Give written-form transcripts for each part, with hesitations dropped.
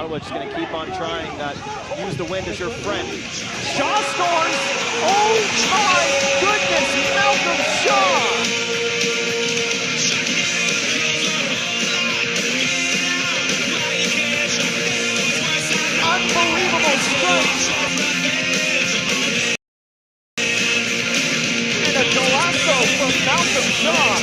Ottawa just going to keep on trying. Use the wind as your friend. Shaw scores! Oh my goodness! Malcolm Shaw! Unbelievable strike! And a golazo from Malcolm Shaw!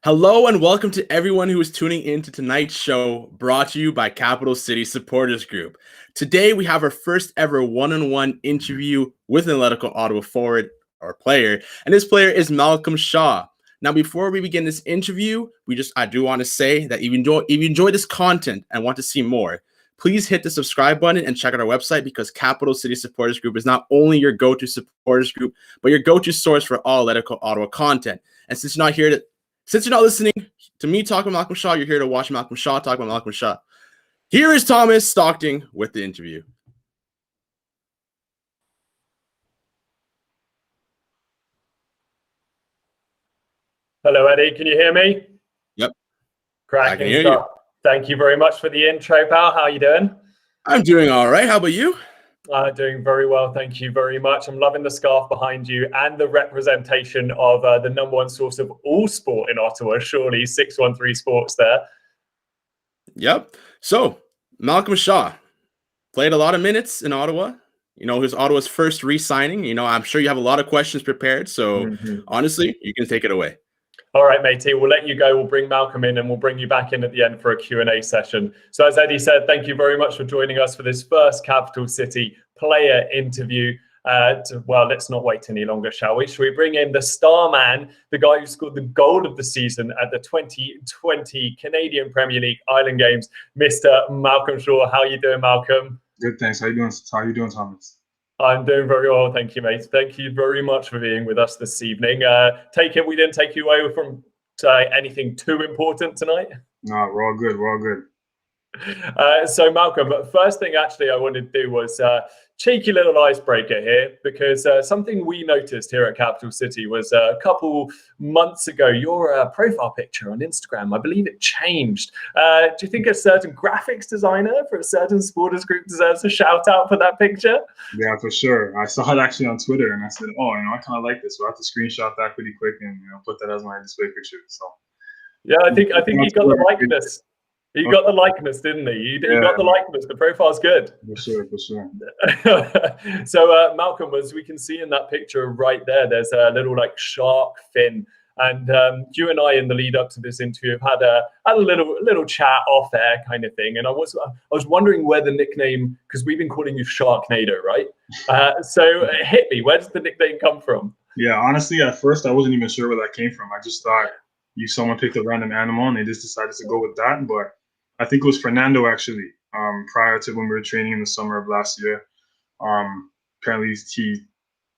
Hello and welcome to everyone who is tuning in to tonight's show, brought to you by Capital City Supporters Group. Today we have our first ever one-on-one interview with an Atletico Ottawa forward or player, and this player is Malcolm Shaw. Now, before we begin this interview, I do want to say that if you enjoy this content and want to see more, please hit the subscribe button and check out our website, because Capital City Supporters Group is not only your go-to supporters group, but your go-to source for all Atletico Ottawa content. And since you're not listening to me talk about Malcolm Shaw, you're here to watch Malcolm Shaw talk about Malcolm Shaw. Here is Thomas Stockting with the interview. Hello, Eddie. Can you hear me? Yep. Cracking. I can hear you. Thank you very much for the intro, pal. How are you doing? I'm doing all right. How about you? Doing very well. Thank you very much. I'm loving the scarf behind you and the representation of the number one source of all sport in Ottawa, surely 613 Sports there. Yep. So, Malcolm Shaw played a lot of minutes in Ottawa. You know, his Ottawa's first re-signing. You know, I'm sure you have a lot of questions prepared. So, honestly, you can take it away. All right, matey, we'll let you go. We'll bring Malcolm in and we'll bring you back in at the end for a Q&A session. So as Eddie said, thank you very much for joining us for this first Capital City player interview. Well, let's not wait any longer, shall we? Shall we bring in the star man, the guy who scored the goal of the season at the 2020 Canadian Premier League Island Games, Mr. Malcolm Shaw. How are you doing, Malcolm? Good, thanks. How you doing, Thomas? I'm doing very well, thank you, mate. Thank you very much for being with us this evening. Take it we didn't take you away from anything too important tonight? No, we're all good. We're all good. So, Malcolm, first thing actually I wanted to do was cheeky little icebreaker here, because something we noticed here at Capital City was a couple months ago, your profile picture on Instagram, I believe it changed. Do you think a certain graphics designer for a certain supporters group deserves a shout out for that picture? Yeah, for sure. I saw it actually on Twitter and I said, oh, I kind of like this. So I have to screenshot that pretty quick and put that as my display picture. So yeah, I think you got the likeness. He got the likeness, didn't he? He got the likeness. The profile's good. For sure, for sure. So, Malcolm, as we can see in that picture right there, there's a little shark fin. And you and I, in the lead up to this interview, have had a little chat off air kind of thing. And I was wondering where the nickname, because we've been calling you Sharknado, right? So hit me. Where does the nickname come from? Yeah, honestly, at first I wasn't even sure where that came from. I just thought someone picked a random animal and they just decided to go with that. But I think it was Fernando actually, prior to when we were training in the summer of last year. Apparently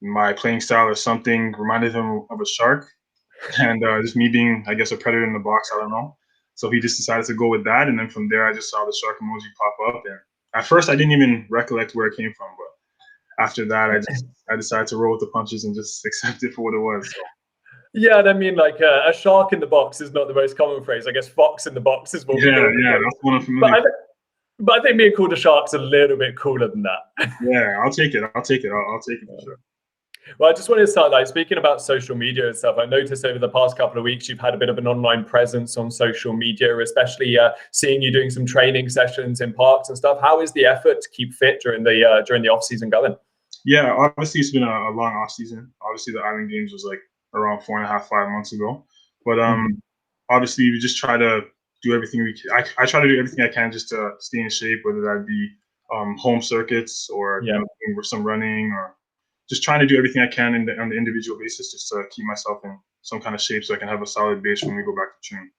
my playing style or something reminded him of a shark. And just me being, I guess, a predator in the box, I don't know. So he just decided to go with that. And then from there, I just saw the shark emoji pop up. And at first, I didn't even recollect where it came from. But after that, I decided to roll with the punches and just accept it for what it was. So. Yeah, and I mean, a shark in the box is not the most common phrase. I guess fox in the box is what we know. Yeah, that's one I'm familiar with. But I think being called a shark's a little bit cooler than that. Yeah, I'll take it. I'll take it for sure. Well, I just wanted to start, speaking about social media and stuff, I noticed over the past couple of weeks, you've had a bit of an online presence on social media, especially seeing you doing some training sessions in parks and stuff. How is the effort to keep fit during the off season going? Yeah, obviously it's been a long off season. Obviously the Island Games was around 4.5, 5 months ago. But obviously we just try to do everything we can. I try to do everything I can just to stay in shape, whether that be home circuits or doing some running or just trying to do everything I can on the individual basis just to keep myself in some kind of shape so I can have a solid base when we go back to train.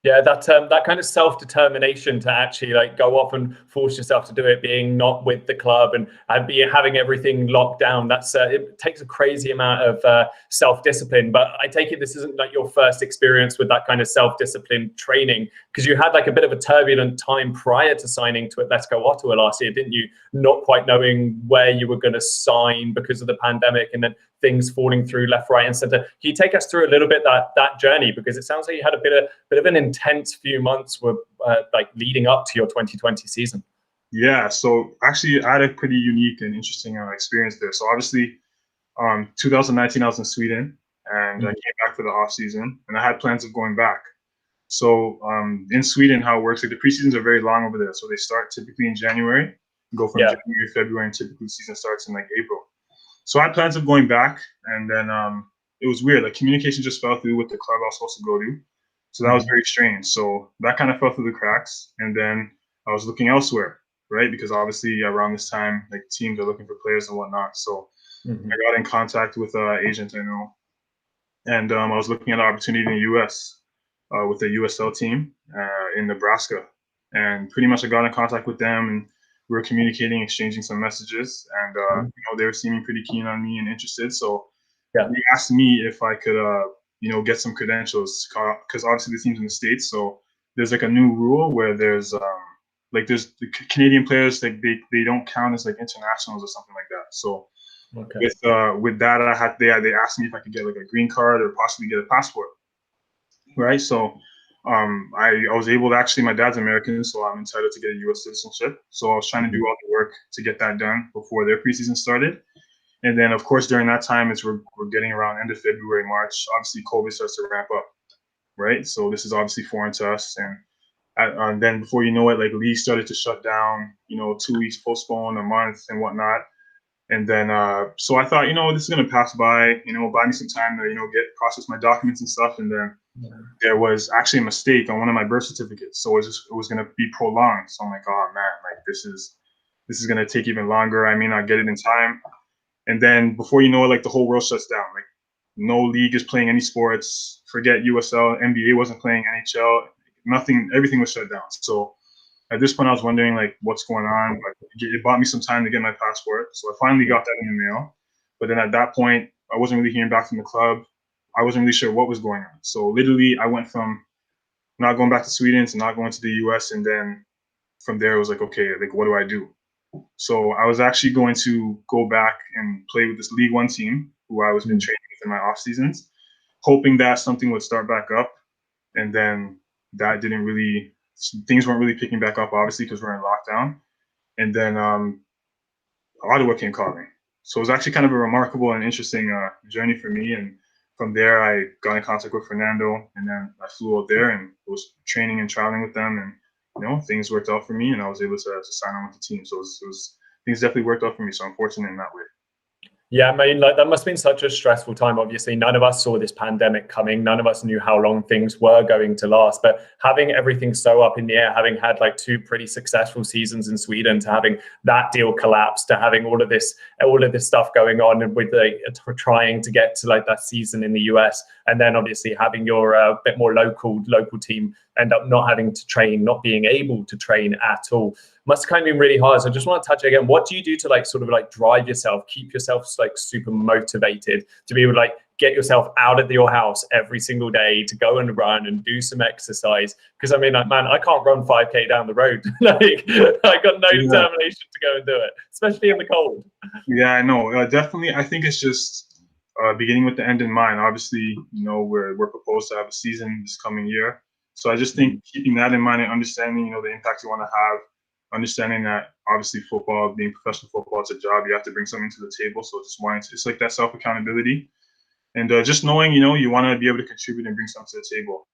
Yeah, that kind of self-determination to actually go off and force yourself to do it, being not with the club and having everything locked down. That's it takes a crazy amount of self-discipline. But I take it this isn't your first experience with that kind of self-discipline training, because you had a bit of a turbulent time prior to signing to Atletico Ottawa last year, didn't you? Not quite knowing where you were going to sign because of the pandemic, and then things falling through left, right, and center. Can you take us through a little bit that journey, because it sounds like you had a bit of an intense few months with like leading up to your 2020 season. Yeah, so actually I had a pretty unique and interesting experience there. So obviously 2019 I was in Sweden, and I came back for the off season, and I had plans of going back. So in Sweden, how it works, like the preseasons are very long over there. So they start typically in January, go from January to February, and typically the season starts in like April. So I had plans of going back, and then it was weird. Like communication just fell through with the club I was supposed to go to. So that was very strange. So that kind of fell through the cracks. And then I was looking elsewhere, right? Because obviously around this time, like teams are looking for players and whatnot. So I got in contact with an agent I know, and I was looking at an opportunity in the U.S. With the USL team in Nebraska, and pretty much I got in contact with them, and we were communicating, exchanging some messages, and you know, they were seeming pretty keen on me and interested. So they asked me if I could, you know, get some credentials, because obviously the team's in the States, so there's like a new rule where there's there's the Canadian players, like they don't count as like internationals or something like that. So with that, they asked me if I could get like a green card or possibly get a passport. Right, so I was able to, actually, my dad's American, so I'm entitled to get a U.S. citizenship. So I was trying to do all the work to get that done before their preseason started. And then, of course, during that time, we're getting around end of February, March. Obviously, COVID starts to ramp up, right? So this is obviously foreign to us. And then before you know it, like leagues started to shut down. You know, 2 weeks postponed, a month, and whatnot. And then, so I thought, you know, this is going to pass by, you know, buy me some time to, you know, process my documents and stuff. And then there was actually a mistake on one of my birth certificates. So it was going to be prolonged. So I'm like, oh man, like this is going to take even longer. I may not get it in time. And then before you know it, like the whole world shuts down. Like no league is playing any sports. Forget USL, NBA wasn't playing, NHL, nothing, everything was shut down. So at this point, I was wondering like what's going on. Like, it bought me some time to get my passport, so I finally got that in the mail. But then at that point, I wasn't really hearing back from the club. I wasn't really sure what was going on. So literally, I went from not going back to Sweden to not going to the US, and then from there, it was like, okay, like what do I do? So I was actually going to go back and play with this League One team who I was been training with in my off seasons, hoping that something would start back up. And then that didn't really. Things weren't really picking back up, obviously, because we're in lockdown. And then Ottawa came calling. So it was actually kind of a remarkable and interesting journey for me. And from there, I got in contact with Fernando, and then I flew out there and was training and traveling with them. And, you know, things worked out for me, and I was able to sign on with the team. So things definitely worked out for me. So I'm fortunate in that way. Yeah, I mean, like that must have been such a stressful time. Obviously, none of us saw this pandemic coming. None of us knew how long things were going to last. But having everything so up in the air, having had like 2 pretty successful seasons in Sweden, to having that deal collapse, to having all of this stuff going on, and with trying to get to like that season in the US, and then obviously having your bit more local team end up not having to train, not being able to train at all, must kind of been really hard. So I just want to touch again, what do you do to like sort of like drive yourself, keep yourself like super motivated to be able to like get yourself out of your house every single day to go and run and do some exercise? Because I mean, like, man, I can't run 5K down the road. Like I got no determination to go and do it, especially in the cold. Yeah, I know. Definitely. I think it's just beginning with the end in mind. Obviously, you know, we're proposed to have a season this coming year. So I just think keeping that in mind and understanding, you know, the impact you want to have, understanding that obviously football, being professional football, it's a job. You have to bring something to the table. So just wanting to, it's like that self-accountability. And just knowing, you know, you want to be able to contribute and bring something to the table.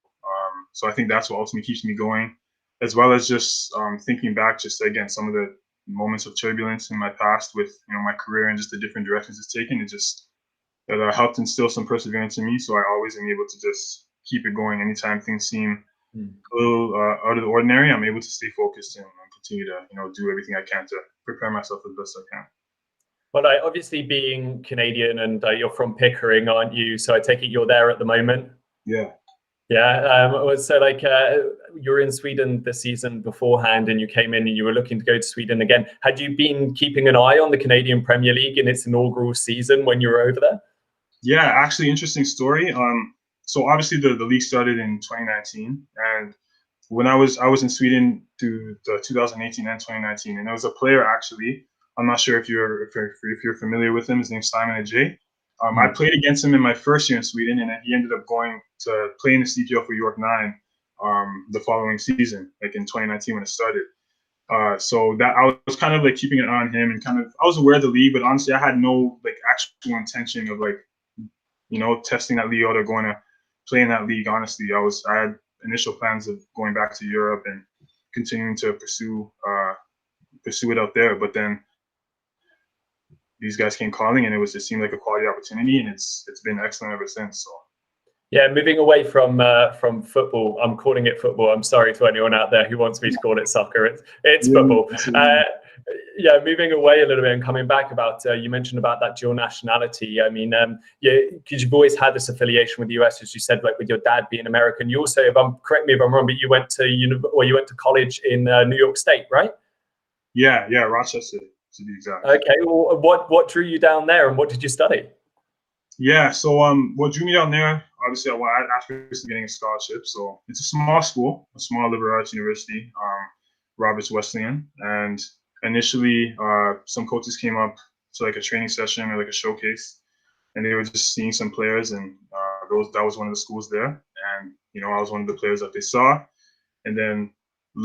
So I think that's what ultimately keeps me going, as well as just thinking back, just again, some of the moments of turbulence in my past with, you know, my career and just the different directions it's taken. It just helped instill some perseverance in me. So I always am able to just keep it going. Anytime things seem a little out of the ordinary, I'm able to stay focused and continue to, you know, do everything I can to prepare myself as best I can. Well, like, obviously being Canadian, and you're from Pickering, aren't you? So I take it you're there at the moment. Yeah. Yeah. So like you were in Sweden the season beforehand, and you came in and you were looking to go to Sweden again. Had you been keeping an eye on the Canadian Premier League in its inaugural season when you were over there? Yeah, actually, interesting story. So obviously the league started in 2019, and when I was in Sweden through the 2018 and 2019, and there was a player actually. I'm not sure if you're familiar with him. His name's Simon Ajay. I played against him in my first year in Sweden, and then he ended up going to play in the CPL for York 9 the following season, like in 2019 when it started. So that I was kind of like keeping an eye on him, and kind of I was aware of the league, but honestly, I had no like actual intention of like, you know, testing that league out or going to play in that league. Honestly, I had initial plans of going back to Europe and continuing to pursue it out there. But then these guys came calling, and it seemed like a quality opportunity, and it's been excellent ever since. So. Yeah, moving away from football, I'm calling it football. I'm sorry to anyone out there who wants me to call it soccer. It's football. Yeah, moving away a little bit and coming back about, you mentioned about that dual nationality. I mean, because you've always had this affiliation with the US, as you said, like with your dad being American. You also, correct me if I'm wrong, but you went to college in New York State, right? Yeah, Rochester to be exact. Okay, well, what drew you down there, and what did you study? Yeah, so what drew me down there, obviously, I had aspirations of getting a scholarship. So it's a small school, a small liberal arts university, Roberts Wesleyan. And initially, some coaches came up to like a training session or like a showcase, and they were just seeing some players, and that was one of the schools there. And you know, I was one of the players that they saw. And then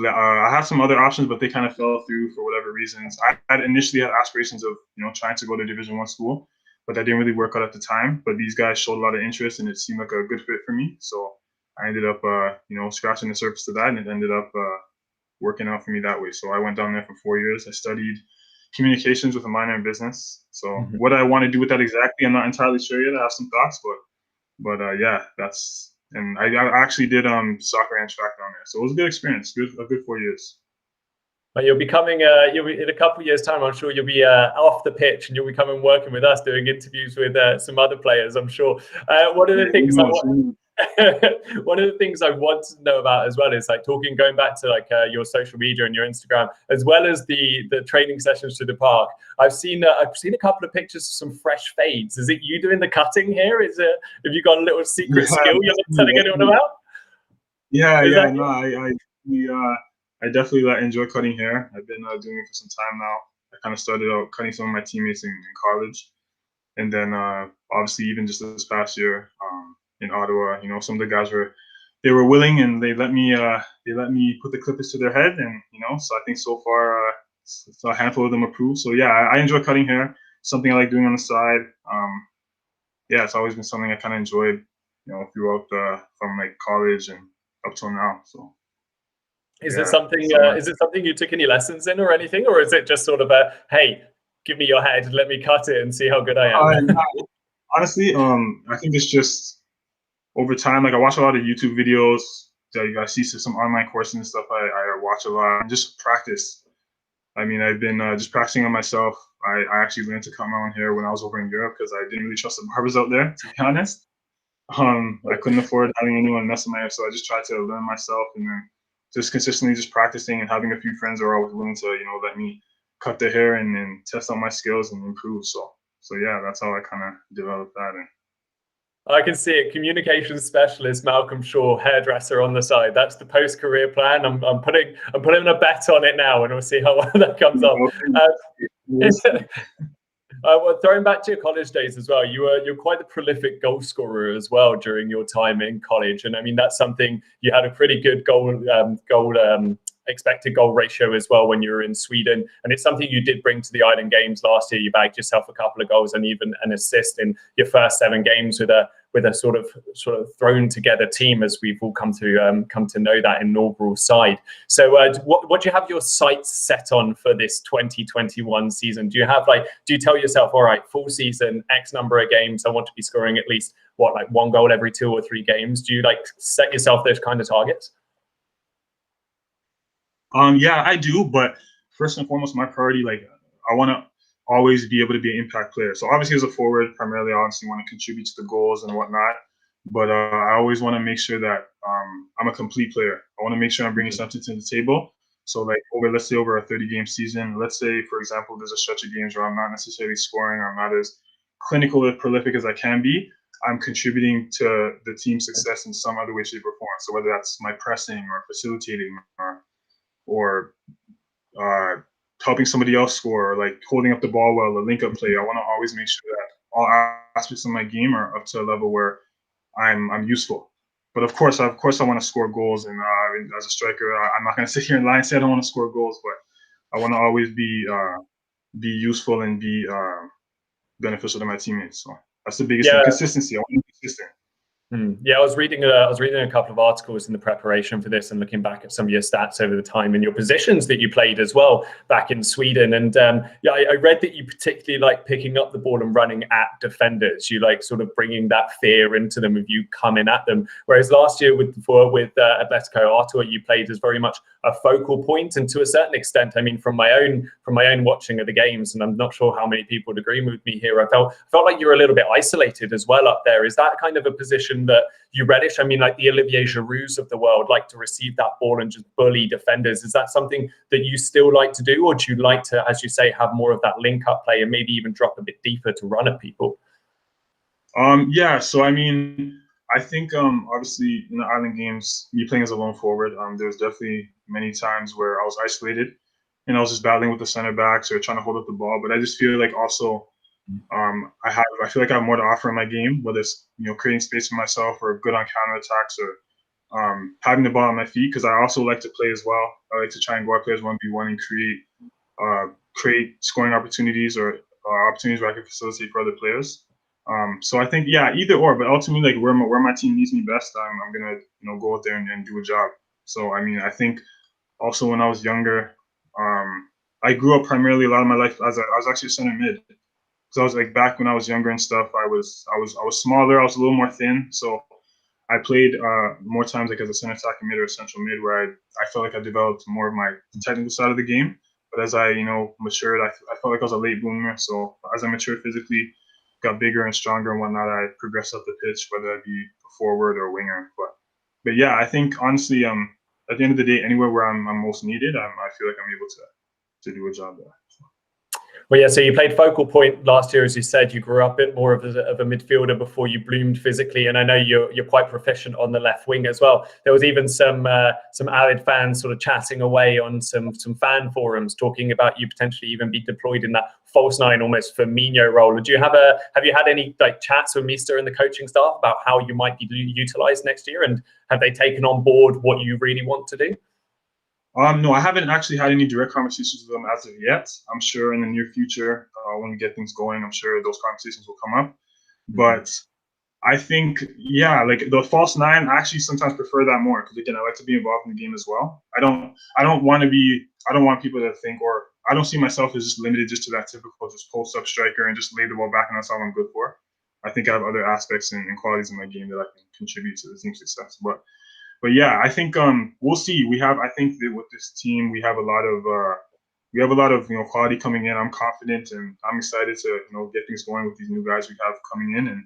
I had some other options, but they kind of fell through for whatever reasons. I had initially had aspirations of, you know, trying to go to Division I school, but that didn't really work out at the time. But these guys showed a lot of interest, and it seemed like a good fit for me. So I ended up, you know, scratching the surface of that, and it ended up working out for me that way. So I went down there for 4 years. I studied communications with a minor in business. So what I want to do with that exactly, I'm not entirely sure yet. I have some thoughts, but yeah, that's. And I actually did soccer and track down there, so it was a good experience. A good 4 years. But you'll be in a couple of years' time, I'm sure you'll be off the pitch, and you'll be coming working with us, doing interviews with some other players, I'm sure. One of the things one of the things I want to know about as well is like going back to like your social media and your Instagram, as well as the training sessions to the park. I've seen a couple of pictures of some fresh fades. Is it you doing the cutting here? Have you got a little secret skill you're not telling anyone about? I definitely enjoy cutting hair. I've been doing it for some time now. I kind of started out cutting some of my teammates in college, and then obviously even just this past year in Ottawa, you know, some of the guys were willing, and they let me put the clippers to their head, and you know, so I think so far a handful of them approved. So yeah, I enjoy cutting hair. Something I like doing on the side. Yeah, it's always been something I kind of enjoyed, you know, throughout from like college and up till now. So. Is it something you took any lessons in or anything, or is it just sort of a, hey, give me your head, let me cut it and see how good I am? Honestly, I think it's just over time. Like I watch a lot of YouTube videos. I see some online courses and stuff. I watch a lot and just practice. I mean, I've been just practicing on myself. I actually learned to cut my own hair when I was over in Europe because I didn't really trust the barbers out there, to be honest. I couldn't afford having anyone messing my hair, so I just tried to learn myself, and then just consistently just practicing and having a few friends who are always willing to, you know, let me cut their hair and test out my skills and improve. So yeah, that's how I kind of developed that. And I can see it. Communications specialist Malcolm Shaw, hairdresser on the side. That's the post-career plan. I'm putting a bet on it now, and we'll see how well that comes off. Well, throwing back to your college days as well, you're quite a prolific goal scorer as well during your time in college, and I mean that's something you had a pretty good expected goal ratio as well when you were in Sweden, and it's something you did bring to the Island Games last year. You bagged yourself a couple of goals and even an assist in your first 7 games with a sort of thrown together team, as we've all come to know that inaugural side. So what do you have your sights set on for this 2021 season? Do you tell yourself, all right, full season, X number of games, I want to be scoring at least like 1 goal every 2 or 3 games? Do you set yourself those kind of targets? Yeah, I do, but first and foremost, my priority, I want to always be able to be an impact player. So obviously as a forward, primarily I obviously want to contribute to the goals and whatnot, but I always want to make sure that I'm a complete player. I want to make sure I'm bringing something to the table. So let's say over a 30-game season, let's say, for example, there's a stretch of games where I'm not necessarily scoring, I'm not as clinical or prolific as I can be. I'm contributing to the team's success in some other way, shape, or form. So whether that's my pressing or facilitating or helping somebody else score, or holding up the ball well, the link-up play. I want to always make sure that all aspects of my game are up to a level where I'm useful. But of course, I want to score goals, and as a striker, I'm not going to sit here and lie and say I don't want to score goals, but I want to always be useful and be beneficial to my teammates. So that's the biggest thing. Consistency. I want to be consistent. Yeah, I was reading a couple of articles in the preparation for this and looking back at some of your stats over the time and your positions that you played as well back in Sweden. And I read that you particularly like picking up the ball and running at defenders. You like sort of bringing that fear into them of you coming at them. Whereas last year with Atletico, Ottawa, you played as very much a focal point, and to a certain extent, I mean, from my own watching of the games, and I'm not sure how many people would agree with me here, I felt like you were a little bit isolated as well up there. Is that kind of a position that you relish? I mean, like the Olivier Giroux of the world like to receive that ball and just bully defenders. Is that something that you still like to do, or do you like to, as you say, have more of that link-up play and maybe even drop a bit deeper to run at people? Yeah, so I mean, I think obviously in the island games, me playing as a lone forward, there's definitely many times where I was isolated and I was just battling with the center backs or trying to hold up the ball. But I just feel like also I feel like I have more to offer in my game, whether it's creating space for myself or good on counterattacks or having the ball on my feet, because I also like to play as well. I like to try and guard players 1v1 and create scoring opportunities or opportunities where I can facilitate for other players. So I think, yeah, either or, but ultimately, like where my team needs me best, I'm gonna go out there and do a job. So I mean, I think also when I was younger, I grew up primarily a lot of my life as I was actually a center mid. So I was like back when I was younger and stuff, I was smaller, I was a little more thin, so I played more times like as a center attacking mid or a central mid, where I felt like I developed more of my technical side of the game. But as I matured, I felt like I was a late bloomer. So as I matured physically, got bigger and stronger and whatnot, I progressed up the pitch, whether it be a forward or a winger. But yeah, I think honestly, at the end of the day, anywhere where I'm most needed, I feel like I'm able to do a job there. Well, yeah, so you played focal point last year, as you said. You grew up a bit more of a midfielder before you bloomed physically, and I know you're quite proficient on the left wing as well. There was even some avid fans sort of chatting away on some fan forums, talking about you potentially even be deployed in that false nine, almost Firmino role. Do you have you had any like chats with Mister and the coaching staff about how you might be utilised next year, and have they taken on board what you really want to do? No, I haven't actually had any direct conversations with them as of yet. I'm sure in the near future, when we get things going, I'm sure those conversations will come up. But I think, yeah, like the false nine, I actually sometimes prefer that more because again, I like to be involved in the game as well. I don't want people to think, or I don't see myself as just limited just to that typical just post up striker and just lay the ball back and that's all I'm good for. I think I have other aspects and qualities in my game that I can contribute to the team's success. But yeah, I think we'll see. I think that with this team, we have a lot of quality coming in. I'm confident and I'm excited to get things going with these new guys we have coming in, and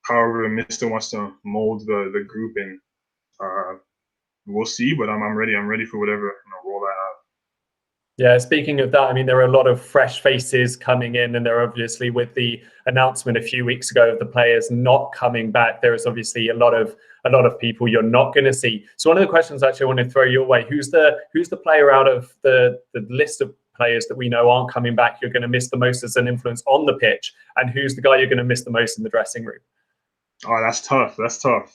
however Mister wants to mold the group, and we'll see. But I'm ready. I'm ready for whatever role I have. Yeah, speaking of that, I mean, there are a lot of fresh faces coming in, and there obviously, with the announcement a few weeks ago of the players not coming back, there is obviously a lot of people you're not going to see. So one of the questions actually I want to throw your way: who's the player out of the list of players that we know aren't coming back you're going to miss the most as an influence on the pitch, and who's the guy you're going to miss the most in the dressing room? Oh, that's tough. That's tough.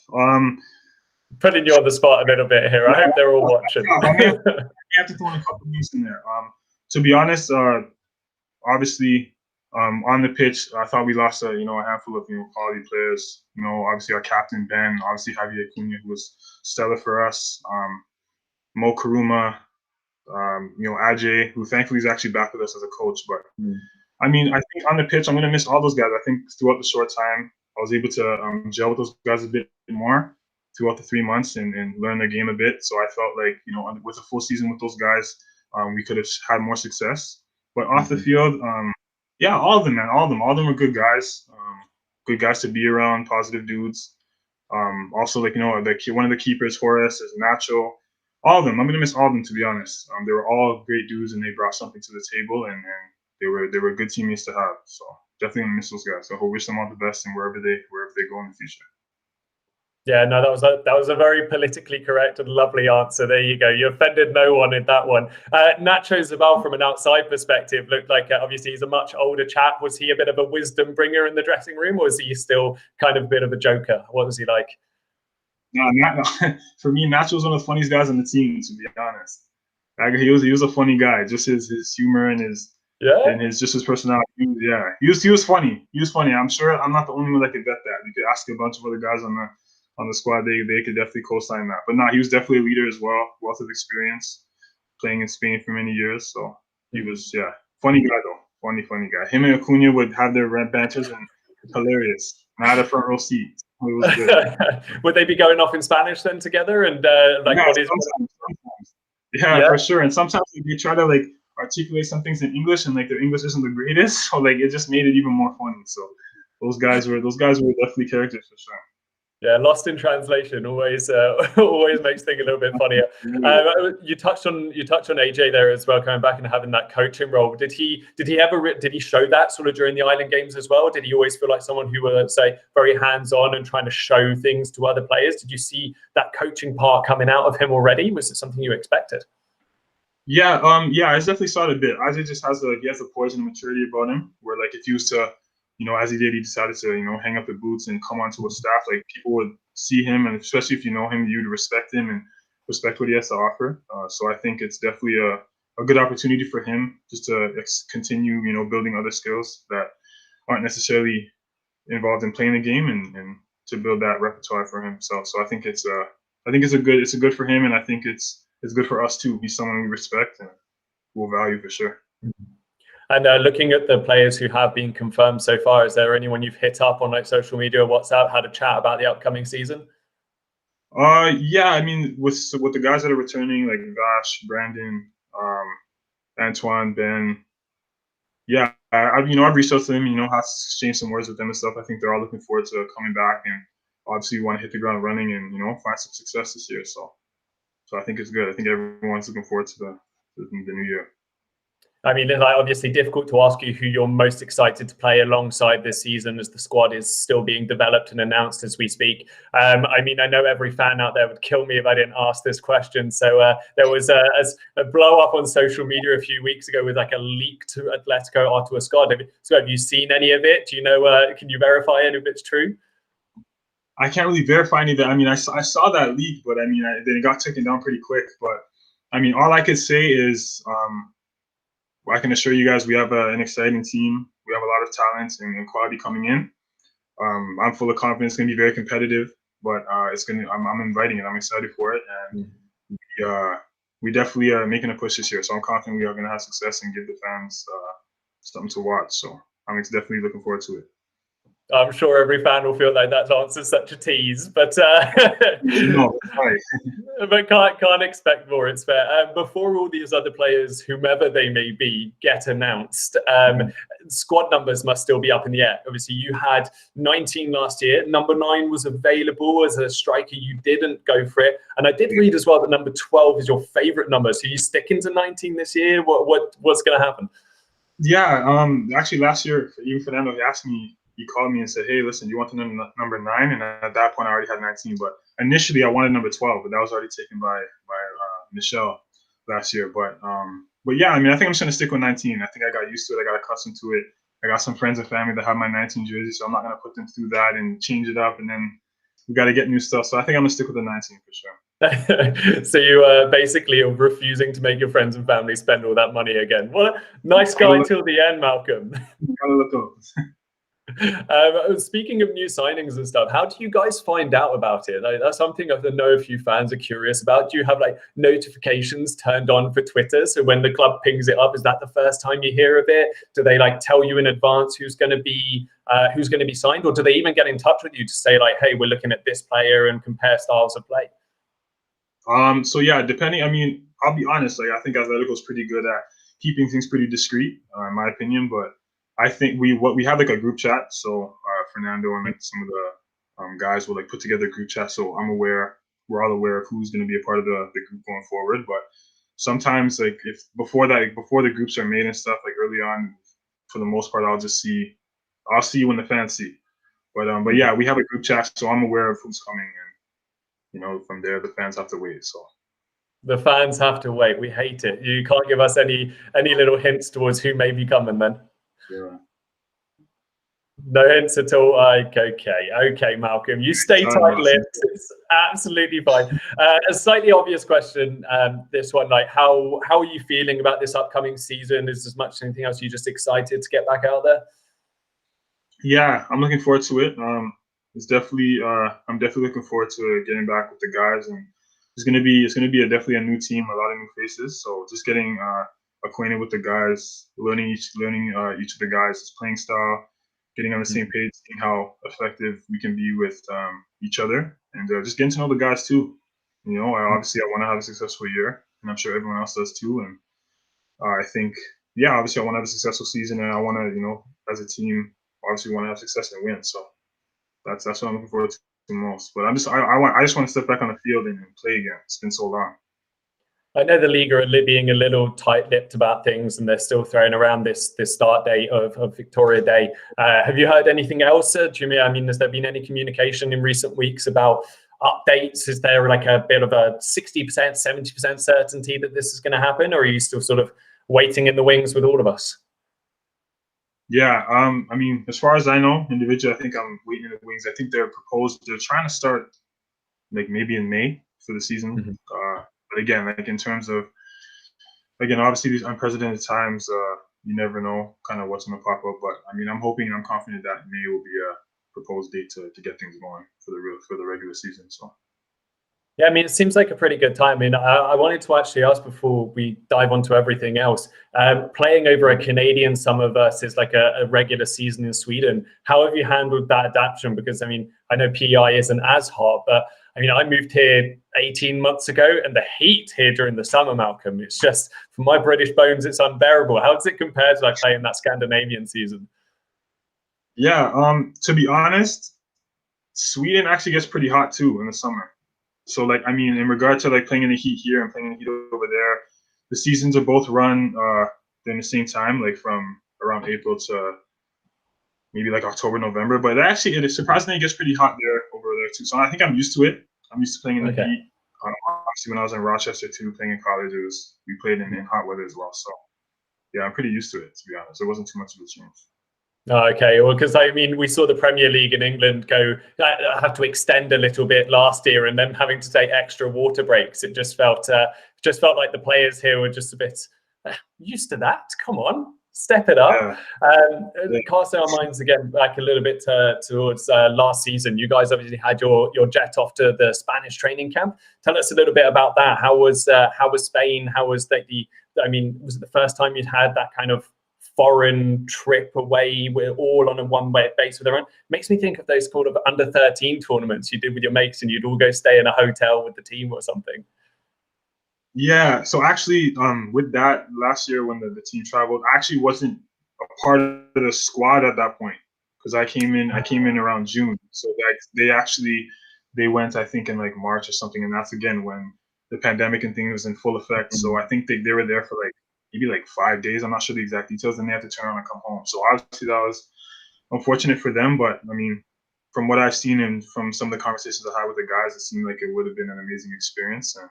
Putting you on the spot a little bit here. I hope they're all watching. I have to throw in a couple names in there. To be honest, obviously, on the pitch, I thought we lost a handful of quality players. Obviously our captain Ben, obviously Javier Cunha, who was stellar for us. Mo Karuma, Ajay, who thankfully is actually back with us as a coach. But I mean, I think on the pitch, I'm gonna miss all those guys. I think throughout the short time, I was able to gel with those guys a bit more throughout the 3 months and learn their game a bit. So I felt like, with a full season with those guys, we could have had more success. But off the field, yeah, all of them, man, all of them were good guys to be around, positive dudes. Also, like, one of the keepers, Horace, is Nacho. All of them, I'm gonna miss all of them, to be honest. They were all great dudes and they brought something to the table, and they were good teammates to have. So definitely gonna miss those guys. So I wish them all the best and wherever they go in the future. Yeah, no, that was a very politically correct and lovely answer. There you go. You offended no one in that one. Nacho Zabal, from an outside perspective, looked like obviously he's a much older chap. Was he a bit of a wisdom bringer in the dressing room, or was he still kind of a bit of a joker? What was he like? No, for me, Nacho was one of the funniest guys on the team, to be honest. Like, he was a funny guy. Just his humor and his personality. He was funny. He was funny. I'm sure I'm not the only one that could bet that. You could ask a bunch of other guys on the squad. They could definitely co-sign that. But no, he was definitely a leader as well. Wealth of experience, playing in Spain for many years. So he was funny guy though. Funny guy. Him and Acuna would have their red banters and hilarious. And I had a front row seat. It was good. Would they be going off in Spanish then together? And sometimes. Yeah, for sure. And sometimes they try to articulate some things in English, and their English isn't the greatest, so it just made it even more funny. So those guys were definitely characters for sure. Yeah, lost in translation always makes things a little bit funnier. You touched on AJ there as well, coming back and having that coaching role. Did he show that sort of during the Island games as well? Did he always feel like someone who was, say, very hands-on and trying to show things to other players? Did you see that coaching part coming out of him already? Was it something you expected? Yeah, I definitely saw it a bit. AJ just has the poise and maturity about him, where if he was to, as he did, he decided to, hang up the boots and come onto a staff. People would see him, and especially if you know him, you'd respect him and respect what he has to offer. So I think it's definitely a good opportunity for him just to continue, building other skills that aren't necessarily involved in playing the game, and to build that repertoire for himself. So I think it's good for him, and I think it's good for us too. He's someone we respect and will value for sure. And looking at the players who have been confirmed so far, is there anyone you've hit up on social media or WhatsApp, had a chat about the upcoming season? Yeah, I mean, with the guys that are returning, like Vash, Brandon, Antoine, Ben. Yeah, I've reached out to them, have exchanged some words with them and stuff. I think they're all looking forward to coming back, and obviously we want to hit the ground running and find some success this year. So I think it's good. I think everyone's looking forward to the new year. I mean, it's obviously difficult to ask you who you're most excited to play alongside this season, as the squad is still being developed and announced as we speak. I mean, I know every fan out there would kill me if I didn't ask this question. So there was a blow up on social media a few weeks ago with a leak to Atletico Ottawa squad. So have you seen any of it? Do you know? Can you verify any of it's true? I can't really verify any of that. I mean, I saw that leak, but I mean, then it got taken down pretty quick. But I mean, all I could say is, I can assure you guys we have an exciting team. We have a lot of talent and quality coming in. I'm full of confidence. It's going to be very competitive, but I'm inviting it. I'm excited for it, and we definitely are making a push this year. So I'm confident we are going to have success and give the fans something to watch. So I'm definitely looking forward to it. I'm sure every fan will feel like that answer's such a tease, but no, right. But can't expect more. It's fair. Before all these other players, whomever they may be, get announced, squad numbers must still be up in the air. Obviously, you had 19 last year. Number 9 was available as a striker. You didn't go for it, and I did read as well that number 12 is your favorite number. So you sticking to 19 this year? What's going to happen? Yeah. Actually, last year, even Fernando, he called me and said, "Hey, listen, you want the number 9?" And at that point, I already had 19. But initially, I wanted number 12, but that was already taken by Michelle last year. But yeah, I mean, I think I'm just gonna stick with 19. I think I got used to it. I got accustomed to it. I got some friends and family that have my 19 jersey, so I'm not gonna put them through that and change it up. And then we got to get new stuff. So I think I'm gonna stick with the 19 for sure. So you basically are refusing to make your friends and family spend all that money again. What a nice guy till the end, Malcolm. Gotta look up. Speaking of new signings and stuff, how do you guys find out about it? That's something I know a few fans are curious about. Do you have notifications turned on for Twitter? So when the club pings it up, is that the first time you hear of it? Do they tell you in advance who's going to be signed, or do they even get in touch with you to say hey, we're looking at this player and compare styles of play? So yeah, depending. I mean, I'll be honest. I think Atletico is pretty good at keeping things pretty discreet, in my opinion. But I think we have a group chat. So Fernando and some of the guys will put together a group chat. So we're all aware of who's going to be a part of the group going forward. But sometimes if before the groups are made and stuff, early on, for the most part, I'll see when the fans see. But yeah, we have a group chat, so I'm aware of who's coming, from there the fans have to wait. So the fans have to wait. We hate it. You can't give us any little hints towards who may be coming then. yeah. No hints at all. Okay, Malcolm. You stay tight-lipped. It's absolutely fine. A slightly obvious question. This one, like, how are you feeling about this upcoming season? Is as much as anything else you just excited to get back out there? Yeah, I'm looking forward to it. It's definitely I'm definitely looking forward to getting back with the guys, and it's gonna be definitely a new team, a lot of new faces. So just getting acquainted with the guys, learning each of the guys' playing style, getting on the same page, seeing how effective we can be with each other, and just getting to know the guys too. Obviously I want to have a successful year, and I'm sure everyone else does too. And I think, yeah, obviously I want to have a successful season, and I want to, as a team, obviously want to have success and win. So that's what I'm looking forward to most. But I just want to step back on the field and play again. It's been so long. I know the league are being a little tight-lipped about things, and they're still throwing around this start date of Victoria Day. Have you heard anything else, Jimmy? I mean, has there been any communication in recent weeks about updates? Is there like a bit of a 60%, 70% certainty that this is going to happen, or are you still sort of waiting in the wings with all of us? Yeah, I mean, as far as I know, individually, I think I'm waiting in the wings. I think they're trying to start like maybe in May for the season. But again, like in terms of, obviously these unprecedented times, you never know kind of what's going to pop up. But I mean, I'm hoping and I'm confident that May will be a proposed date to get things going for the regular season. So. Yeah, I mean, it seems like a pretty good time. I mean, I wanted to actually ask before we dive onto everything else, playing over a Canadian summer versus like a regular season in Sweden, how have you handled that adaptation? Because, I mean, I know PEI isn't as hot, but I mean, I moved here 18 months ago, and the heat here during the summer, Malcolm, it's just, for my British bones, it's unbearable. How does it compare to like playing that Scandinavian season? Yeah, to be honest, Sweden actually gets pretty hot too in the summer. So, like, I mean, in regard to like playing in the heat here and playing in the heat over there, the seasons are both run during the same time, like from around April to maybe like October, November. But it surprisingly gets pretty hot there over there too. So I think I'm used to it. I'm used to playing in the heat. Obviously, when I was in Rochester too, playing in college, we played in hot weather as well. So yeah, I'm pretty used to it, to be honest. It wasn't too much of a change. Okay, well, because I mean, we saw the Premier League in England have to extend a little bit last year, and then having to take extra water breaks. It just felt like the players here were just a bit used to that. Come on, step it up. Yeah. Casting our minds again back a little bit towards last season. You guys obviously had your jet off to the Spanish training camp. Tell us a little bit about that. How was Spain? How was I mean, was it the first time you'd had that kind of foreign trip away? We're all on a one-way base with everyone. Makes me think of those sort of under-13 tournaments you did with your mates, and you'd all go stay in a hotel with the team or something. Yeah, so actually, with that last year when the team traveled, I actually wasn't a part of the squad at that point because I came in around June. So they went, I think, in like March or something, and that's again when the pandemic and things was in full effect. So I think they were there for like maybe like 5 days. I'm not sure the exact details. Then they had to turn around and come home. So obviously that was unfortunate for them. But I mean, from what I've seen and from some of the conversations I had with the guys, it seemed like it would have been an amazing experience. And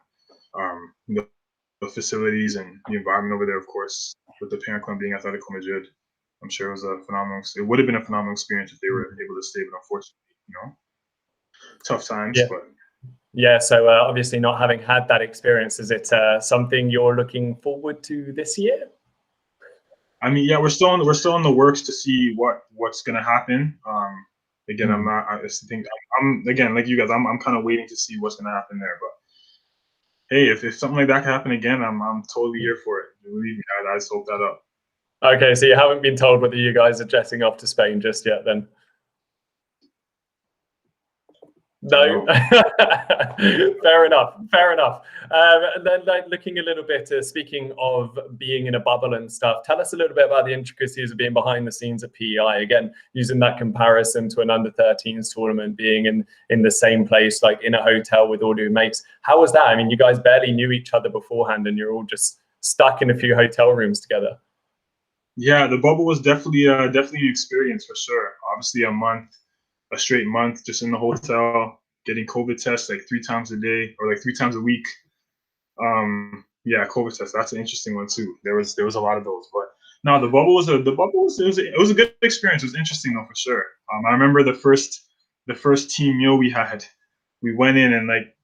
the facilities and the environment over there, of course, with the parent club being Atletico Madrid, I'm sure it would have been a phenomenal experience if they were able to stay. But unfortunately, tough times. Yeah. But yeah, so obviously not having had that experience, is it something you're looking forward to this year? I mean, yeah, we're still in the works to see what's going to happen. Again, I'm again, like you guys, I'm kind of waiting to see what's going to happen there. But hey, if something like that can happen again, I'm totally here for it. Believe me, I just hope that up. Okay, so you haven't been told whether you guys are jetting off to Spain just yet, then? No, fair enough. And then, like, looking a little bit, speaking of being in a bubble and stuff, tell us a little bit about the intricacies of being behind the scenes at PEI. Again, using that comparison to an under-13s tournament, being in the same place, like in a hotel with all your mates. How was that? I mean, you guys barely knew each other beforehand, and you're all just stuck in a few hotel rooms together. Yeah, the bubble was definitely an experience for sure. Obviously, a straight month just in the hotel. getting COVID tests like 3 times a day or like 3 times a week. Yeah, COVID tests. That's an interesting one too. There was a lot of those, but no, the bubble was it was a good experience. It was interesting though for sure. I remember the first team meal we had. We went in and like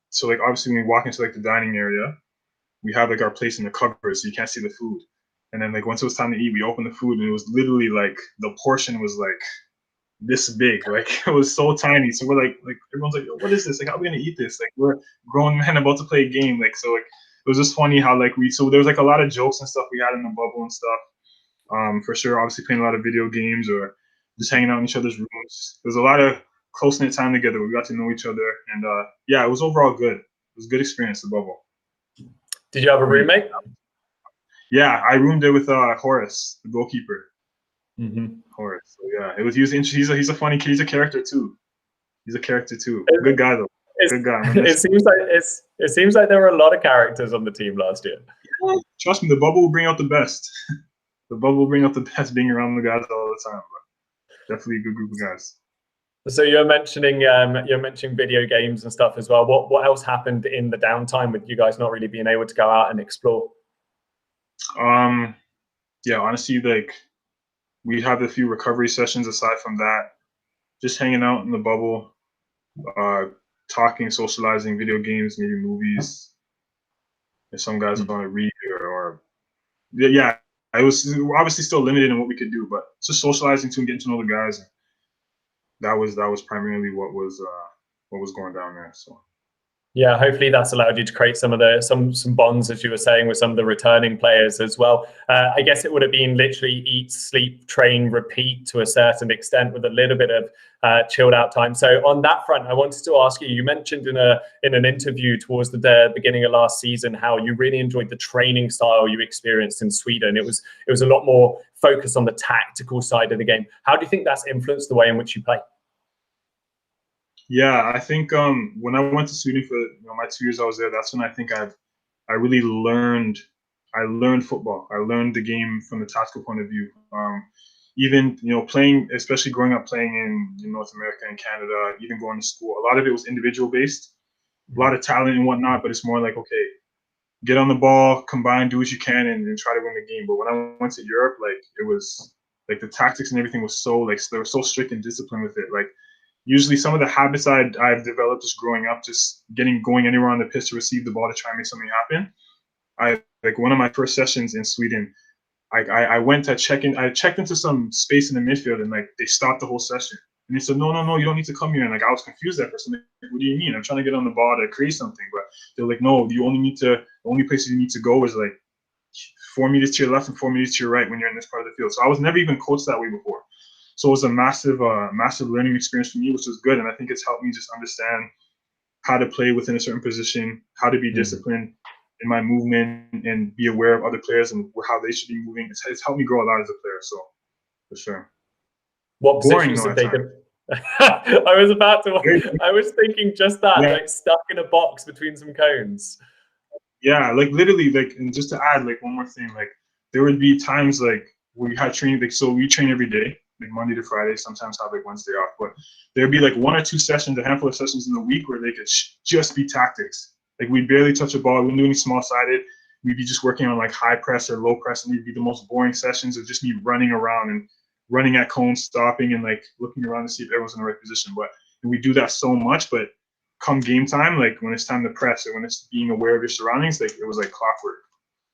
obviously when we walk into like the dining area, we have like our place in the cupboard so you can't see the food. And then like once it was time to eat, we opened the food and it was literally like the portion was like this big, like it was so tiny. So we're like everyone's like, what is this? Like, how are we gonna eat this? Like we're grown men about to play a game. Like so, like it was just funny how like there was like a lot of jokes and stuff we had in the bubble and stuff. For sure, obviously playing a lot of video games or just hanging out in each other's rooms. There's a lot of close knit time together. We got to know each other, and yeah, it was overall good. It was a good experience. The bubble. Did you have a roommate? Yeah, I roomed there with Horace, the goalkeeper. Mm-hmm. Horace. So yeah, it was. He's a funny kid. He's a character too. Good guy though. Good guy. It seems like there were a lot of characters on the team last year. Yeah, trust me, the bubble will bring out the best. The bubble will bring out the best being around the guys all the time. But definitely a good group of guys. So you're mentioning video games and stuff as well. What else happened in the downtime with you guys not really being able to go out and explore? Yeah, honestly, like we had a few recovery sessions aside from that. Just hanging out in the bubble, talking, socializing, video games, maybe movies. If some guys want to read or yeah, I was obviously still limited in what we could do, but just socializing too and getting to know the guys. That was primarily what was going down there. So yeah, hopefully that's allowed you to create some bonds, as you were saying, with some of the returning players as well. I guess it would have been literally eat, sleep, train, repeat to a certain extent, with a little bit of chilled out time. So on that front, I wanted to ask you. You mentioned in an interview towards the beginning of last season how you really enjoyed the training style you experienced in Sweden. It was a lot more focused on the tactical side of the game. How do you think that's influenced the way in which you play? Yeah, I think when I went to Sweden for my 2 years I was there, that's when I think I really learned. I learned football. I learned the game from the tactical point of view. Even playing, especially growing up playing in North America and Canada, even going to school, a lot of it was individual based, a lot of talent and whatnot. But it's more like, okay, get on the ball, combine, do what you can, and try to win the game. But when I went to Europe, like it was like the tactics and everything was so like they were so strict and disciplined with it. Like usually some of the habits I've developed just growing up, just going anywhere on the pitch to receive the ball to try and make something happen. Like one of my first sessions in Sweden, I went to check in. I checked into some space in the midfield, and like they stopped the whole session. And they said, no, you don't need to come here. And like I was confused at first. Like, what do you mean? I'm trying to get on the ball to create something. But they're like, no, the only place you need to go is like 4 meters to your left and 4 meters to your right when you're in this part of the field. So I was never even coached that way before. So it was a massive learning experience for me, which was good. And I think it's helped me just understand how to play within a certain position, how to be disciplined in my movement, and be aware of other players and how they should be moving. It's helped me grow a lot as a player. So for sure. What positions did they do? I was thinking just that, like stuck in a box between some cones. Yeah, like literally, like, and just to add, like one more thing, like there would be times like we had training, like so we train every day, like Monday to Friday, sometimes have like Wednesday off, but there'd be like 1 or 2 sessions, a handful of sessions in the week where they could just be tactics. Like we barely touch a ball, we wouldn't do any small-sided. We'd be just working on like high press or low press, and it'd be the most boring sessions of just me running around and running at cones, stopping and like looking around to see if everyone's in the right position. But we do that so much, but come game time, like when it's time to press or when it's being aware of your surroundings, like it was like clockwork.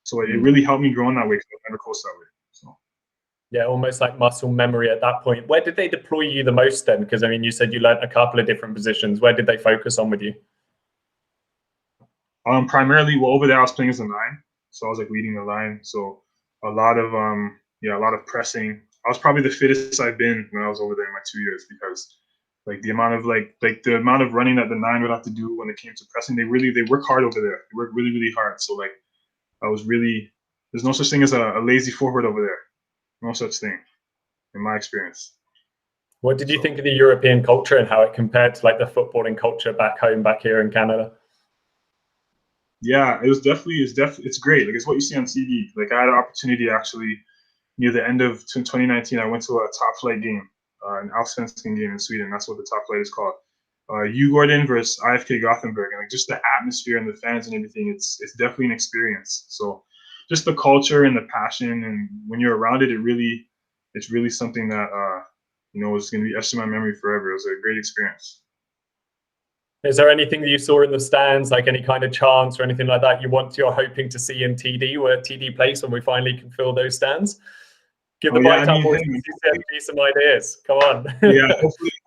So it really helped me grow in that way because I've never coached that way. So yeah, almost like muscle memory at that point. Where did they deploy you the most then? Because I mean, you said you learned a couple of different positions. Where did they focus on with you? Primarily, well, over there I was playing as a 9, so I was like leading the line. So a lot of pressing. I was probably the fittest I've been when I was over there in my 2 years, because like the amount of running that the 9 would have to do when it came to pressing, they work hard over there. They work really, really hard. So like there's no such thing as a lazy forward over there. No such thing, in my experience. What did you think of the European culture and how it compared to like the footballing culture back here in Canada? Yeah, it's great. Like it's what you see on TV. Like I had an opportunity actually near the end of 2019. I went to a top flight game, an Allsvenskan game in Sweden. That's what the top flight is called. Gordon versus IFK Gothenburg, and like just the atmosphere and the fans and everything, it's definitely an experience. So just the culture and the passion, and when you're around it, it's really something that is going to be etched in my memory forever. It was a great experience. Is there anything that you saw in the stands, like any kind of chants or anything like that you're hoping to see in TD, where TD plays when we finally can fill those stands? Give the Bytown boys and CCSG some ideas. Come on. Yeah,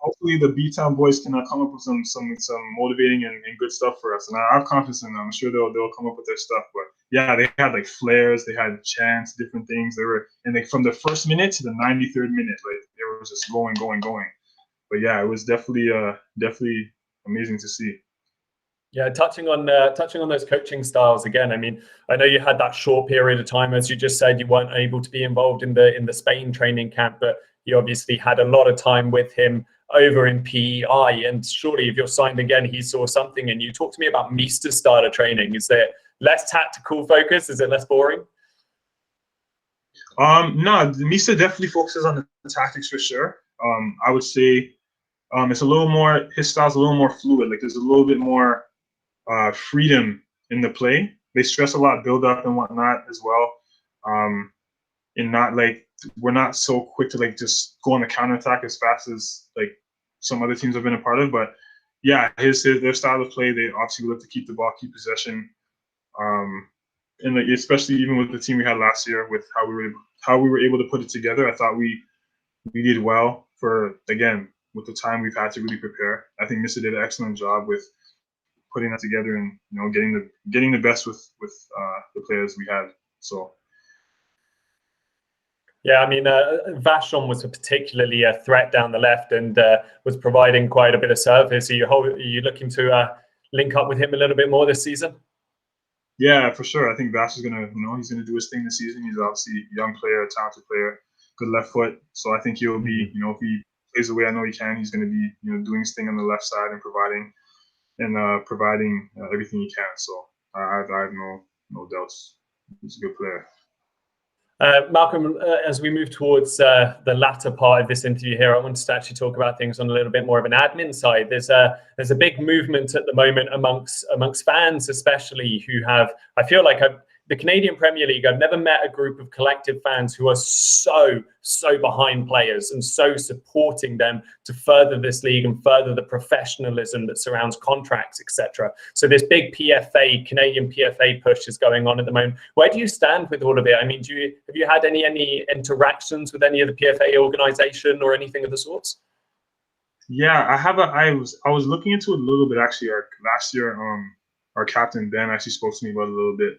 hopefully the B-Town boys can come up with some motivating and good stuff for us. And I have confidence in them. I'm sure they'll come up with their stuff. But yeah, they had like flares, they had chants, different things. And like from the first minute to the 93rd minute, like they were just going. But yeah, it was definitely amazing to see. Yeah, touching on those coaching styles again. I mean, I know you had that short period of time, as you just said, you weren't able to be involved in the Spain training camp, but you obviously had a lot of time with him over in PEI. And surely, if you're signed again, he saw something in you. Talk to me about Mista starter training. Is there less tactical focus? Is it less boring? No, Mista definitely focuses on the tactics for sure. I would say it's a little more. His style's a little more fluid. Like there's a little bit more freedom in the play. They stress a lot build up and whatnot as well. And not like we're not so quick to like just go on the counterattack as fast as like some other teams have been a part of. But yeah, their style of play, they obviously look to keep the ball, keep possession. And like, especially even with the team we had last year, with how we were able to put it together, I thought we did well for, again, with the time we've had to really prepare. I think Missa did an excellent job with putting that together and getting the best with the players we had. So. Yeah, I mean, Vachon was particularly a threat down the left and was providing quite a bit of service. Are you looking to link up with him a little bit more this season? Yeah, for sure. I think Vash is he's gonna do his thing this season. He's obviously a young player, a talented player, good left foot. So I think he'll be, if he plays the way I know he can, he's gonna be, doing his thing on the left side and providing everything he can. So I have no doubts. He's a good player. Malcolm, as we move towards the latter part of this interview here, I wanted to actually talk about things on a little bit more of an admin side. There's a big movement at the moment amongst fans, especially who have. I feel like the Canadian Premier League, I've never met a group of collective fans who are so behind players and so supporting them to further this league and further the professionalism that surrounds contracts, etc. So this big Canadian PFA push is going on at the moment. Where do you stand with all of it? I mean, have you had any interactions with any of the PFA organization or anything of the sorts? Yeah, I was looking into it a little bit actually. Last year, our captain Ben actually spoke to me about it a little bit.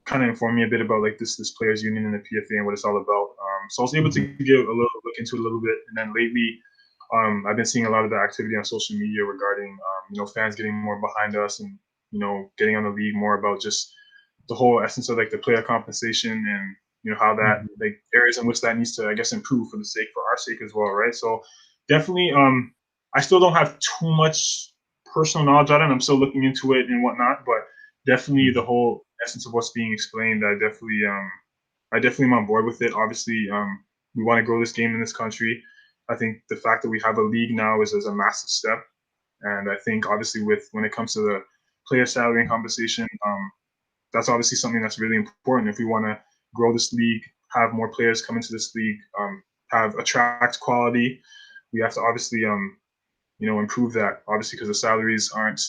Kind of informed me a bit about like this players union and the PFA and what it's all about. So I was able to give a little look into it a little bit. And then lately, I've been seeing a lot of the activity on social media regarding fans getting more behind us and getting on the league more about just the whole essence of like the player compensation and how that like areas in which that needs to, I guess, improve for our sake as well, right? So definitely, I still don't have too much personal knowledge on it. I'm still looking into it and whatnot, but definitely the whole essence of what's being explained, I definitely am on board with it. Obviously, we want to grow this game in this country. I think the fact that we have a league now is a massive step, and I think obviously when it comes to the player salary and compensation, that's obviously something that's really important. If we want to grow this league, have more players come into this league, attract quality, we have to obviously improve that. Obviously, because the salaries aren't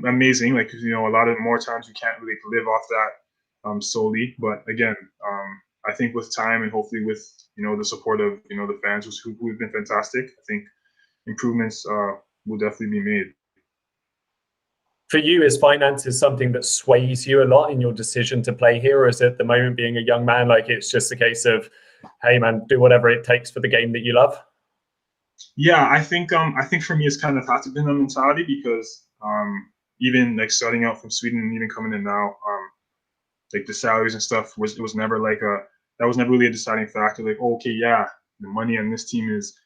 amazing. Like a lot of more times you can't really live off that solely. But again, I think with time and hopefully with the support of the fans who've been fantastic, I think improvements will definitely be made. For you, is finances something that sways you a lot in your decision to play here, or is it at the moment, being a young man, like it's just a case of, hey man, do whatever it takes for the game that you love? Yeah, I think for me it's kind of had to be the mentality because even like starting out from Sweden and even coming in now, like the salaries and stuff was never like that was never really a deciding factor. Like, oh, okay, yeah, the money on this team is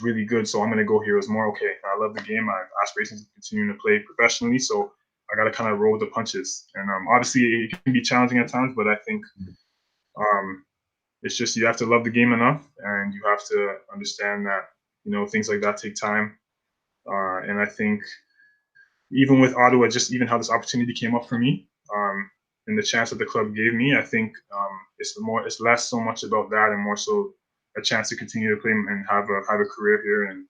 really good, so I'm gonna go here. It was more, okay, I love the game. I have aspirations of continuing to play professionally, so I got to kind of roll with the punches. And obviously it can be challenging at times, but I think it's just you have to love the game enough, and you have to understand that things like that take time. And I think even with Ottawa, just even how this opportunity came up for me, and the chance that the club gave me, I think it's less so much about that and more so a chance to continue to play and have a career here. And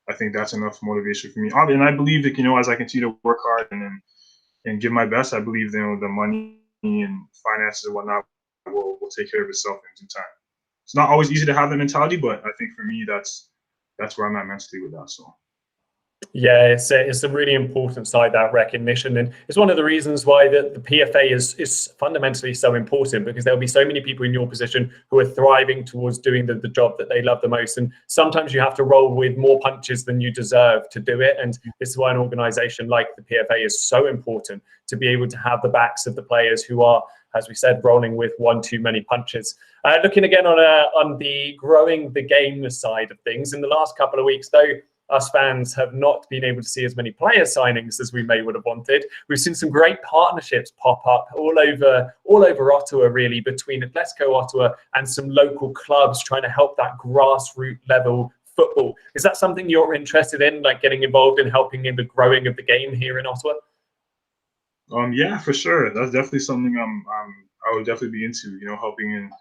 I think that's enough motivation for me. And I believe that, as I continue to work hard and give my best, I believe the money and finances and whatnot will take care of itself in due time. It's not always easy to have that mentality, but I think for me that's where I'm at mentally with that. So. Yeah, it's a really important side, that recognition, and it's one of the reasons why the PFA is fundamentally so important, because there'll be so many people in your position who are thriving towards doing the job that they love the most, and sometimes you have to roll with more punches than you deserve to do it. And this is why an organization like the PFA is so important, to be able to have the backs of the players who are, as we said, rolling with one too many punches. Looking again on the growing the game side of things, in the last couple of weeks, though, us fans have not been able to see as many player signings as we may would have wanted. We've seen some great partnerships pop up all over Ottawa, really, between Atletico Ottawa and some local clubs trying to help that grassroots level football. Is that something you're interested in, like getting involved in helping in the growing of the game here in Ottawa? Yeah, for sure. That's definitely something I would definitely be into. Helping and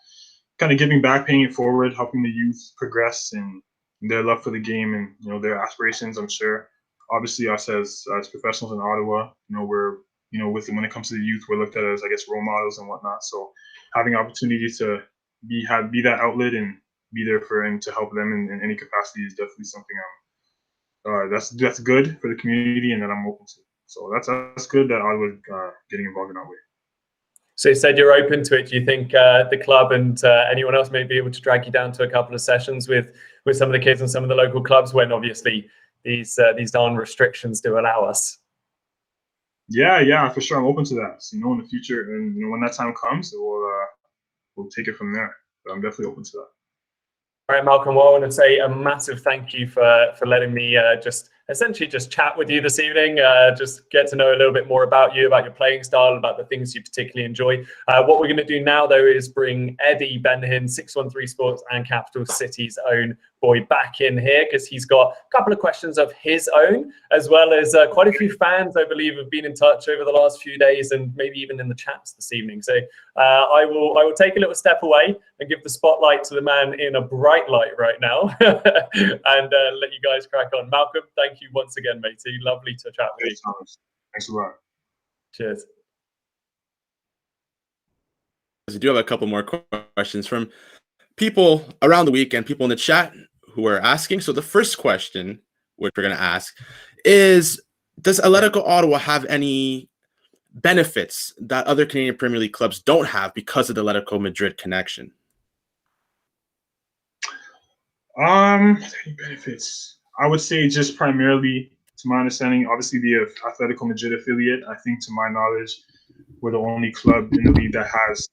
kind of giving back, paying it forward, helping the youth progress and their love for the game and their aspirations. I'm sure, obviously, us as professionals in Ottawa, we're when it comes to the youth, we're looked at as, I guess, role models and whatnot. So having opportunity to be that outlet and be there for and to help them in any capacity is definitely something that's good for the community and that I'm open to. So that's good that Ottawa's getting involved in that way. So you said you're open to it. Do you think the club and anyone else may be able to drag you down to a couple of sessions with some of the kids and some of the local clubs, when obviously these darn restrictions do allow us? Yeah, for sure. I'm open to that. So, in the future, and when that time comes, we'll take it from there. But I'm definitely open to that. All right, Malcolm, well, I want to say a massive thank you for letting me just chat with you this evening, just get to know a little bit more about you, about your playing style, about the things you particularly enjoy. What we're going to do now, though, is bring Eddie Benhin, 613 Sports and Capital City's own boy, back in here, because he's got a couple of questions of his own, as well as quite a few fans, I believe, have been in touch over the last few days and maybe even in the chats this evening. So I will take a little step away and give the spotlight to the man in a bright light right now and let you guys crack on. Malcolm, thank you once again, matey. Lovely to chat with you. Thanks a lot. Cheers. I do have a couple more questions from people around the week and people in the chat who are asking. So the first question, which we're going to ask, is, does Atletico Ottawa have any benefits that other Canadian Premier League clubs don't have because of the Atletico Madrid connection? Any benefits? I would say just primarily, to my understanding, obviously the Atletico Madrid affiliate. I think, to my knowledge, we're the only club in the league that has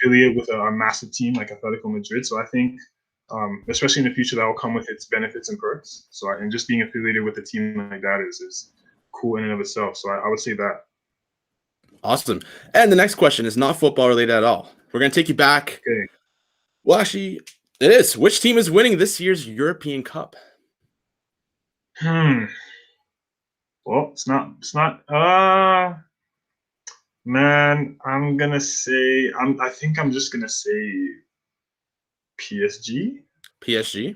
affiliate with a massive team like Atletico Madrid. So I think, especially in the future, that will come with its benefits and perks. So and just being affiliated with a team like that is cool in and of itself. So I would say that. Awesome. And the next question is not football related at all. We're going to take you back. Okay. Well, actually, it is. Which team is winning this year's European Cup? Well, it's not. Man, I'm gonna say. I think I'm just gonna say PSG. PSG.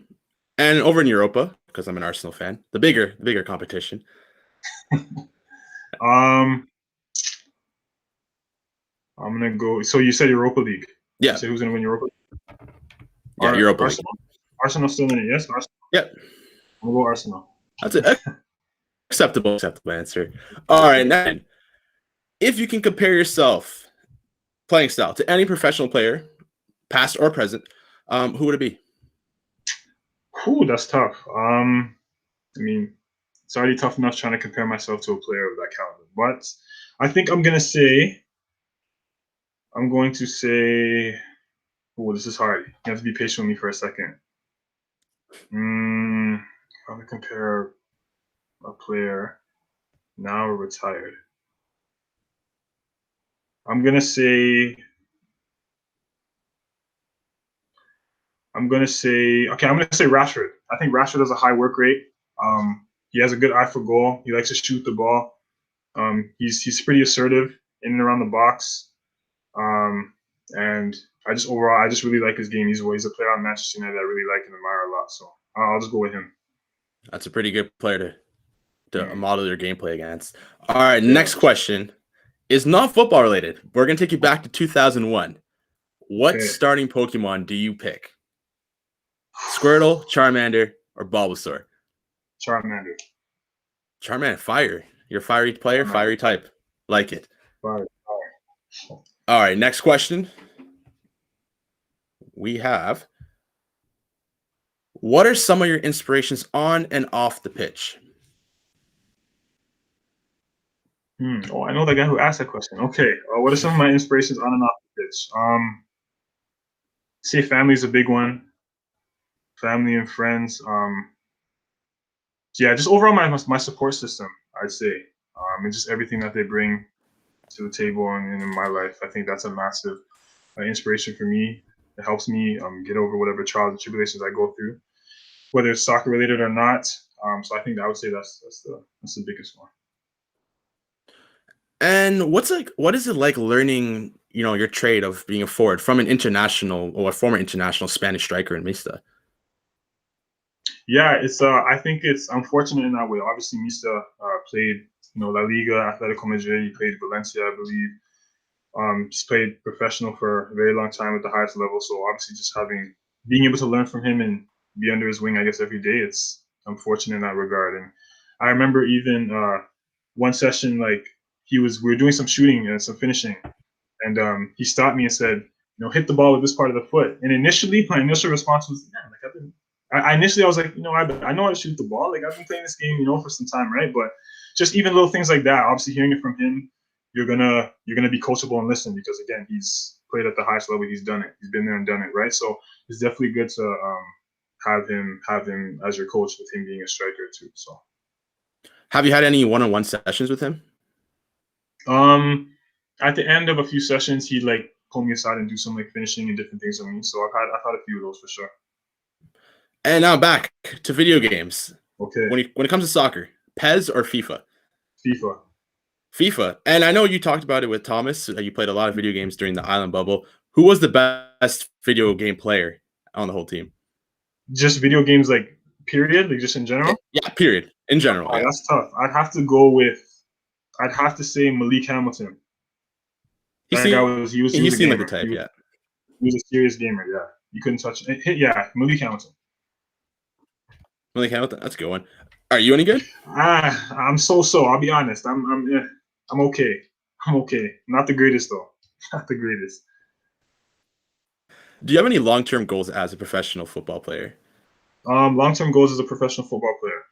And over in Europa, because I'm an Arsenal fan, the bigger competition. I'm gonna go. So you said Europa League. Yeah. You said who's gonna win Europa League? Yeah, Europa League. Arsenal's still in it, yes? Arsenal. Yep. We'll go Arsenal. That's an acceptable answer. All right, now, if you can compare yourself playing style to any professional player, past or present, who would it be? Ooh, that's tough. I mean, it's already tough enough trying to compare myself to a player of that caliber. But I think I'm going to say, oh, this is hard. You have to be patient with me for a second. I'm going to compare a player now retired. I'm going to say Rashford. I think Rashford has a high work rate. he has a good eye for goal. He likes to shoot the ball. He's pretty assertive in and around the box. And I just really like his game. He's a player on Manchester United I really like and admire a lot. So I'll just go with him. That's a pretty good player to model your gameplay against. All right, next question is not football related. We're gonna take you back to 2001. What starting Pokemon do you pick? Squirtle, Charmander, or Bulbasaur? Charmander. Charmander, fire. You're a fiery player, fiery type. Like it. Fire. All right, next question. We have, what are some of your inspirations on and off the pitch? Oh, I know the guy who asked that question. Okay. What are some of my inspirations on and off the pitch? Say family is a big one. Family and friends. Just overall my support system, I'd say. And just everything that they bring to the table and in my life. I think that's a massive inspiration for me. It helps me get over whatever trials and tribulations I go through, whether it's soccer related or not. So I think I would say that's the biggest one. And what is it like learning, your trade of being a forward from an international or a former international Spanish striker in Mista? Yeah, it's I think it's unfortunate in that way. Obviously, Mista played, La Liga, Atletico Madrid. He played Valencia, I believe. He's played professional for a very long time at the highest level. So obviously, just being able to learn from him and be under his wing, I guess, every day, it's unfortunate in that regard. And I remember even one session, we were doing some shooting and some finishing, and he stopped me and said, hit the ball with this part of the foot. And initially, my initial response was, I was like, I know how to shoot the ball. I've been playing this game, for some time, right? But just even little things like that, obviously hearing it from him, you're gonna be coachable and listen, because again, he's played at the highest level. He's done it. He's been there and done it, right? So it's definitely good to have him as your coach, with him being a striker too. So, have you had any one-on-one sessions with him? At the end of a few sessions, he'd pull me aside and do some finishing and different things with me. So I've had a few of those for sure. And now back to video games. Okay. When it comes to soccer, PES or FIFA? FIFA. And I know you talked about it with Thomas. You played a lot of video games during the island bubble. Who was the best video game player on the whole team? Just video games, period? Just in general? Yeah, period. In general. Yeah. That's tough. I'd have to say Malik Hamilton. He seemed like the type, yeah. He was a serious gamer, yeah. You couldn't touch it. Yeah, Malik Hamilton. Malik Hamilton, that's a good one. Are you any good? I'm so. I'll be honest. I'm okay. I'm okay. Not the greatest though. Not the greatest. Do you have any long-term goals as a professional football player? Long-term goals as a professional football player.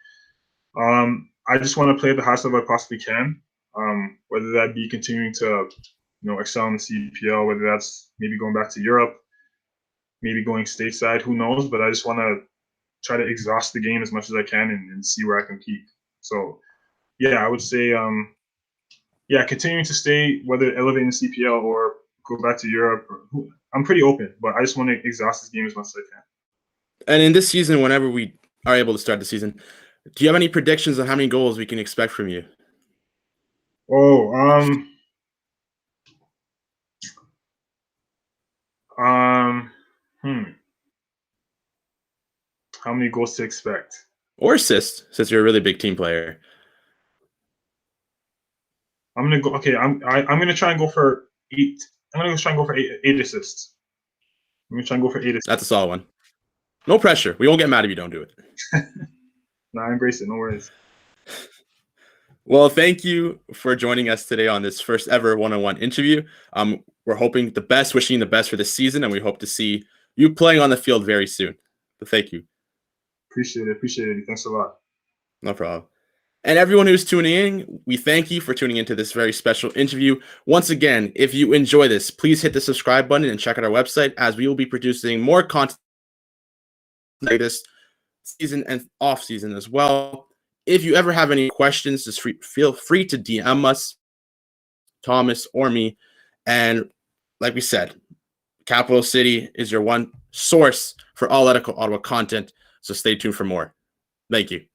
I just want to play at the highest level I possibly can. Whether that be continuing to, excel in the CPL, whether that's maybe going back to Europe, maybe going stateside, who knows? But I just want to try to exhaust the game as much as I can and see where I can peak. So, yeah, I would say, continuing to stay, whether elevating the CPL or go back to Europe, I'm pretty open, but I just want to exhaust this game as much as I can. And in this season, whenever we are able to start the season, do you have any predictions on how many goals we can expect from you? How many goals to expect? Or assists, since you're a really big team player. I'm gonna go. Okay, I'm gonna try and go for 8. I'm gonna try and go for 8 assists. I'm gonna try and go for 8 assists. That's a solid one. No pressure. We won't get mad if you don't do it. No, I embrace it. No worries. Well, thank you for joining us today on this first ever one-on-one interview. We're hoping the best, wishing you the best for this season, and we hope to see you playing on the field very soon. But thank you. Appreciate it. Thanks a lot. No problem. And everyone who's tuning in, we thank you for tuning into this very special interview. Once again, if you enjoy this, please hit the subscribe button and check out our website, as we will be producing more content like this season and off season as well. If you ever have any questions, just feel free to DM us, Thomas or me. And like we said, Capital City is your one source for all Atletico Ottawa content. So stay tuned for more. Thank you.